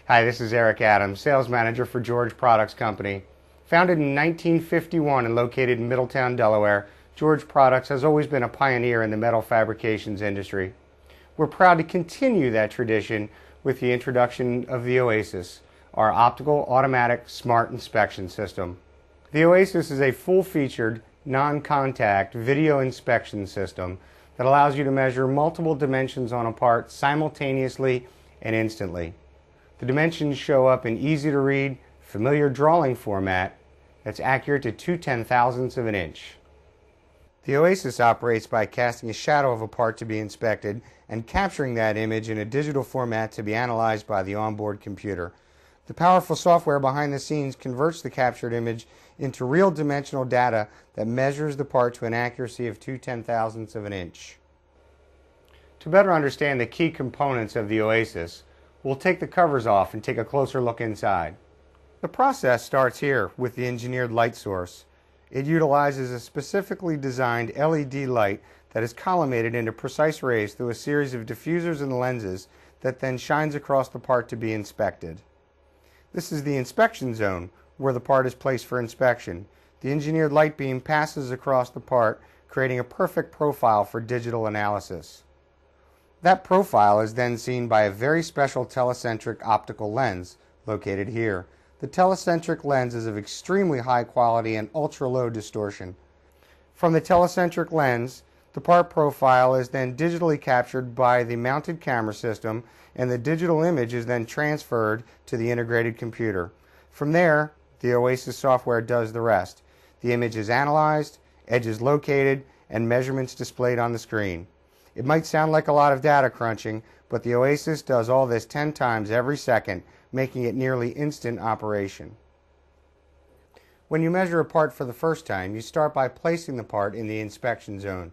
Hi, this is Eric Adams, sales manager for George Products Company. Founded in 1951 and located in Middletown, Delaware, George Products has always been a pioneer in the metal fabrications industry. We're proud to continue that tradition with the introduction of the Oasis, our optical automatic smart inspection system. The Oasis is a full-featured, non-contact video inspection system that allows you to measure multiple dimensions on a part simultaneously and instantly. The dimensions show up in easy-to-read, familiar drawing format that's accurate to 2/10,000ths of an inch. The Oasis operates by casting a shadow of a part to be inspected and capturing that image in a digital format to be analyzed by the onboard computer. The powerful software behind the scenes converts the captured image into real dimensional data that measures the part to an accuracy of 2/10,000ths of an inch. To better understand the key components of the Oasis, we'll take the covers off and take a closer look inside. The process starts here with the engineered light source. It utilizes a specifically designed LED light that is collimated into precise rays through a series of diffusers and lenses that then shines across the part to be inspected. This is the inspection zone, where the part is placed for inspection. The engineered light beam passes across the part, creating a perfect profile for digital analysis. That profile is then seen by a very special telecentric optical lens located here. The telecentric lens is of extremely high quality and ultra-low distortion. From the telecentric lens, the part profile is then digitally captured by the mounted camera system, and the digital image is then transferred to the integrated computer. From there, the Oasis software does the rest. The image is analyzed, edges located, and measurements displayed on the screen. It might sound like a lot of data crunching, but the Oasis does all this 10 times every second, making it nearly instant operation. When you measure a part for the first time, you start by placing the part in the inspection zone.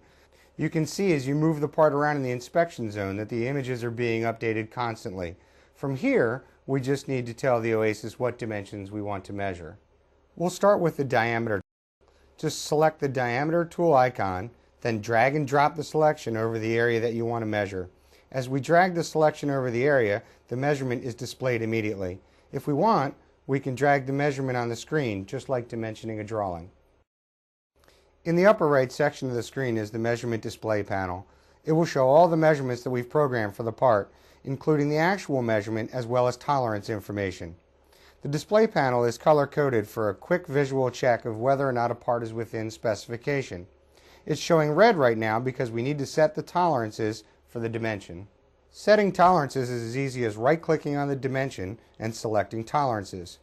You can see as you move the part around in the inspection zone that the images are being updated constantly. From here, we just need to tell the Oasis what dimensions we want to measure. We'll start with the diameter. Just select the diameter tool icon, then drag and drop the selection over the area that you want to measure. As we drag the selection over the area, the measurement is displayed immediately. If we want, we can drag the measurement on the screen, just like dimensioning a drawing. In the upper right section of the screen is the measurement display panel. It will show all the measurements that we've programmed for the part, including the actual measurement as well as tolerance information. The display panel is color-coded for a quick visual check of whether or not a part is within specification. It's showing red right now because we need to set the tolerances for the dimension. Setting tolerances is as easy as right-clicking on the dimension and selecting tolerances.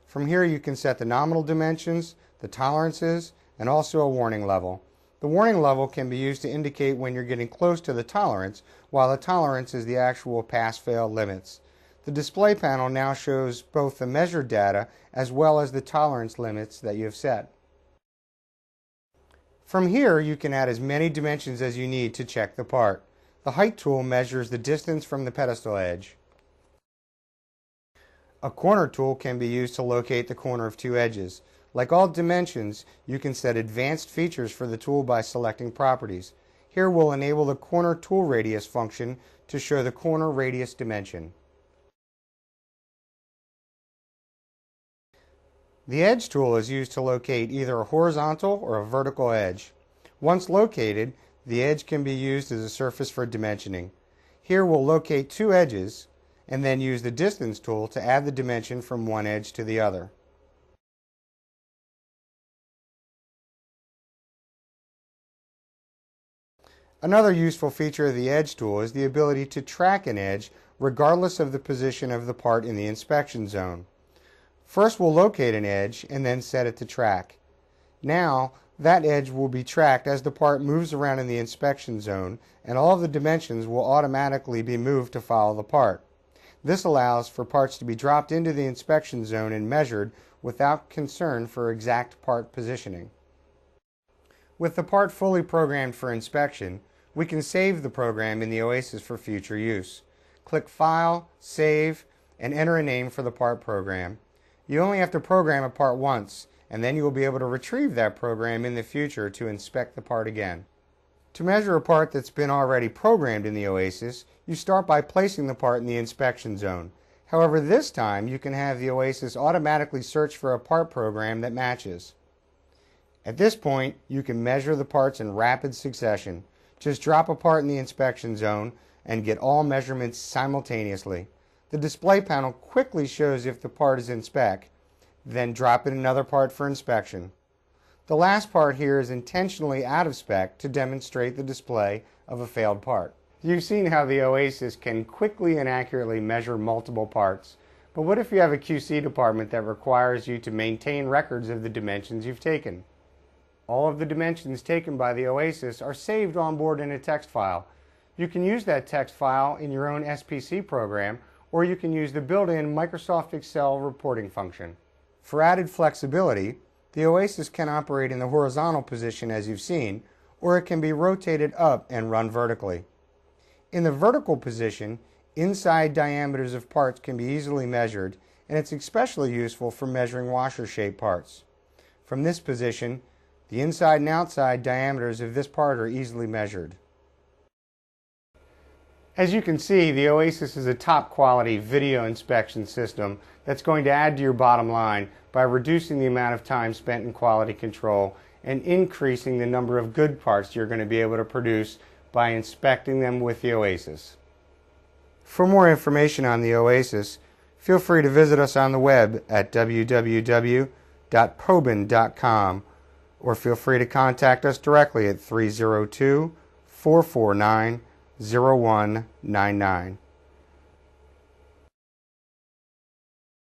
From here you can set the nominal dimensions, the tolerances, and also a warning level. The warning level can be used to indicate when you're getting close to the tolerance, while the tolerance is the actual pass-fail limits. The display panel now shows both the measured data as well as the tolerance limits that you have set. From here, you can add as many dimensions as you need to check the part. The height tool measures the distance from the pedestal edge. A corner tool can be used to locate the corner of two edges. Like all dimensions, you can set advanced features for the tool by selecting properties. Here we'll enable the corner tool radius function to show the corner radius dimension. The Edge tool is used to locate either a horizontal or a vertical edge. Once located, the edge can be used as a surface for dimensioning. Here we'll locate two edges and then use the Distance tool to add the dimension from one edge to the other. Another useful feature of the Edge tool is the ability to track an edge regardless of the position of the part in the inspection zone. First we'll locate an edge and then set it to track. Now that edge will be tracked as the part moves around in the inspection zone, and all of the dimensions will automatically be moved to follow the part. This allows for parts to be dropped into the inspection zone and measured without concern for exact part positioning. With the part fully programmed for inspection, we can save the program in the Oasis for future use. Click File, Save, and enter a name for the part program. You only have to program a part once, and then you will be able to retrieve that program in the future to inspect the part again. To measure a part that's been already programmed in the Oasis, you start by placing the part in the inspection zone. However, this time you can have the Oasis automatically search for a part program that matches. At this point, you can measure the parts in rapid succession. Just drop a part in the inspection zone and get all measurements simultaneously. The display panel quickly shows if the part is in spec, then drop in another part for inspection. The last part here is intentionally out of spec to demonstrate the display of a failed part. You've seen how the Oasis can quickly and accurately measure multiple parts, but what if you have a QC department that requires you to maintain records of the dimensions you've taken? All of the dimensions taken by the Oasis are saved on board in a text file. You can use that text file in your own SPC program, or you can use the built-in Microsoft Excel reporting function. For added flexibility, the Oasis can operate in the horizontal position as you've seen, or it can be rotated up and run vertically. In the vertical position, inside diameters of parts can be easily measured, and it's especially useful for measuring washer-shaped parts. From this position, the inside and outside diameters of this part are easily measured. As you can see, the Oasis is a top quality video inspection system that's going to add to your bottom line by reducing the amount of time spent in quality control and increasing the number of good parts you're going to be able to produce by inspecting them with the Oasis. For more information on the Oasis, feel free to visit us on the web at www.pobin.com or feel free to contact us directly at 302-449-0199.